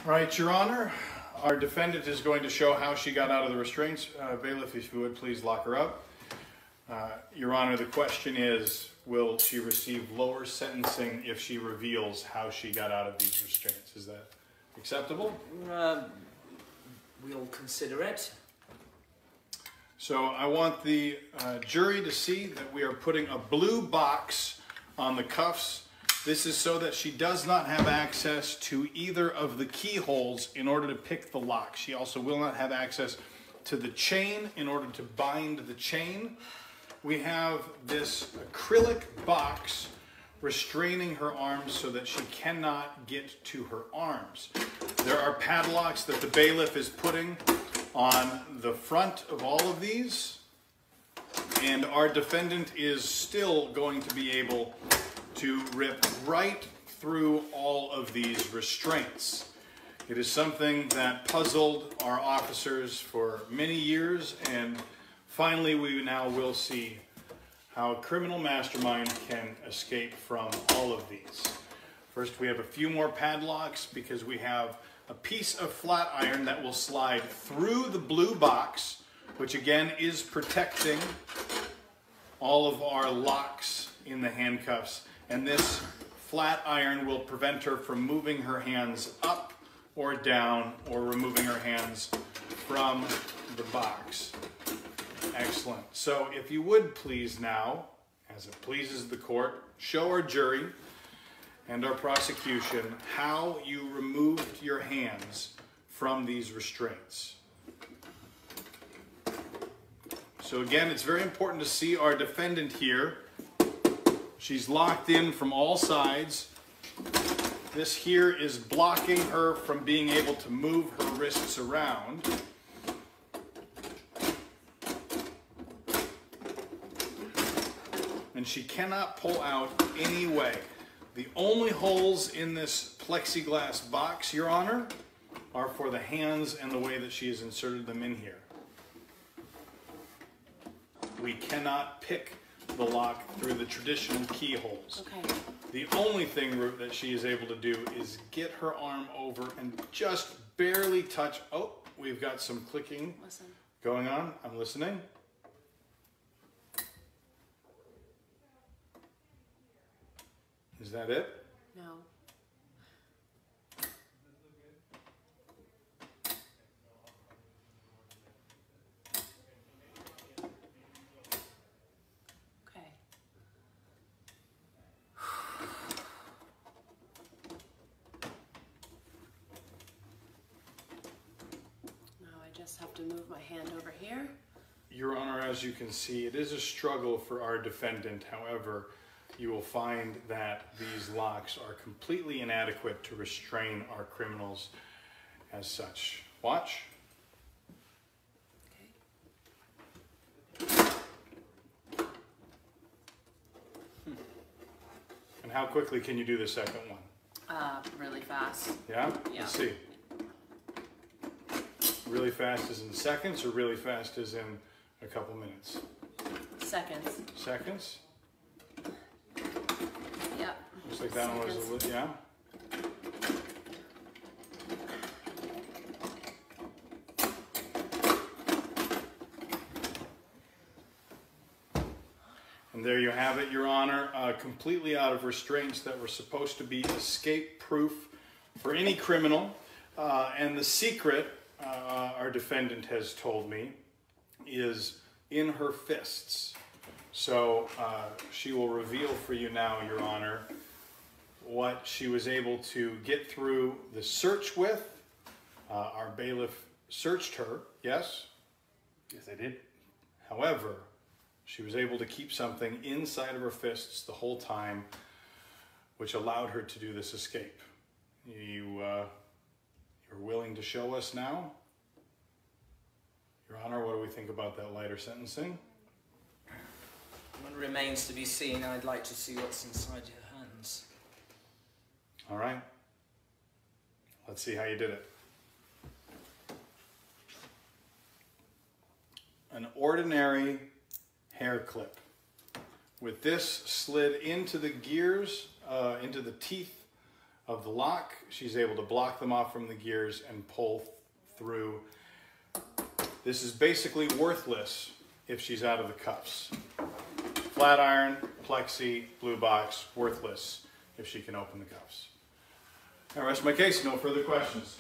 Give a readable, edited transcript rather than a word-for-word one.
Right, Your Honor. Our defendant is going to show how she got out of the restraints. Bailiff, if you would, please lock her up. Your Honor, the question is, will she receive lower sentencing if she reveals how she got out of these restraints? Is that acceptable? We'll consider it. So I want the jury to see that we are putting a blue box on the cuffs. This is so that she does not have access to either of the keyholes in order to pick the lock. She also will not have access to the chain in order to bind the chain. We have this acrylic box restraining her arms so that she cannot get to her arms. There are padlocks that the bailiff is putting on the front of all of these, and our defendant is still going to be able to rip right through all of these restraints. It is something that puzzled our officers for many years, and finally we now will see how a criminal mastermind can escape from all of these. First, we have a few more padlocks because we have a piece of flat iron that will slide through the blue box, which again is protecting all of our locks in the handcuffs. And this flat iron will prevent her from moving her hands up or down or removing her hands from the box. Excellent. So if you would please now, as it pleases the court, show our jury and our prosecution how you removed your hands from these restraints. So again, it's very important to see our defendant here. She's locked in from all sides. This here is blocking her from being able to move her wrists around. And she cannot pull out any way. The only holes in this plexiglass box, Your Honor, are for the hands and the way that she has inserted them in here. We cannot pick the lock through the traditional keyholes. Okay. The only thing that she is able to do is get her arm over and just barely touch. Oh, we've got some clicking going on. I'm listening. Is that it? No. Okay. Now I just have to move my hand over here. Your Honor, as you can see, it is a struggle for our defendant. However, you will find that these locks are completely inadequate to restrain our criminals as such. Watch. Okay. And how quickly can you do the second one? Really fast. Yeah? Yeah. Let's see. Really fast is in seconds, or really fast is in a couple minutes? Seconds. Seconds? Yep. Looks like that one was a little, yeah? And there you have it, Your Honor, completely out of restraints that were supposed to be escape-proof for any criminal. And the secret, our defendant has told me, is in her fists. So she will reveal for you now, Your Honor, what she was able to get through the search with. Our bailiff searched her, yes? Yes, I did. However, she was able to keep something inside of her fists the whole time, which allowed her to do this escape. You're willing to show us now? Your Honor, what do we think about that lighter sentencing? What remains to be seen. I'd like to see what's inside your hands. All right. Let's see how you did it. An ordinary hair clip. With this slid into the gears, into the teeth of the lock. She's able to block them off from the gears and pull through. This is basically worthless if she's out of the cuffs. Flat iron, plexi, blue box, worthless if she can open the cuffs. I rest my case. No further questions.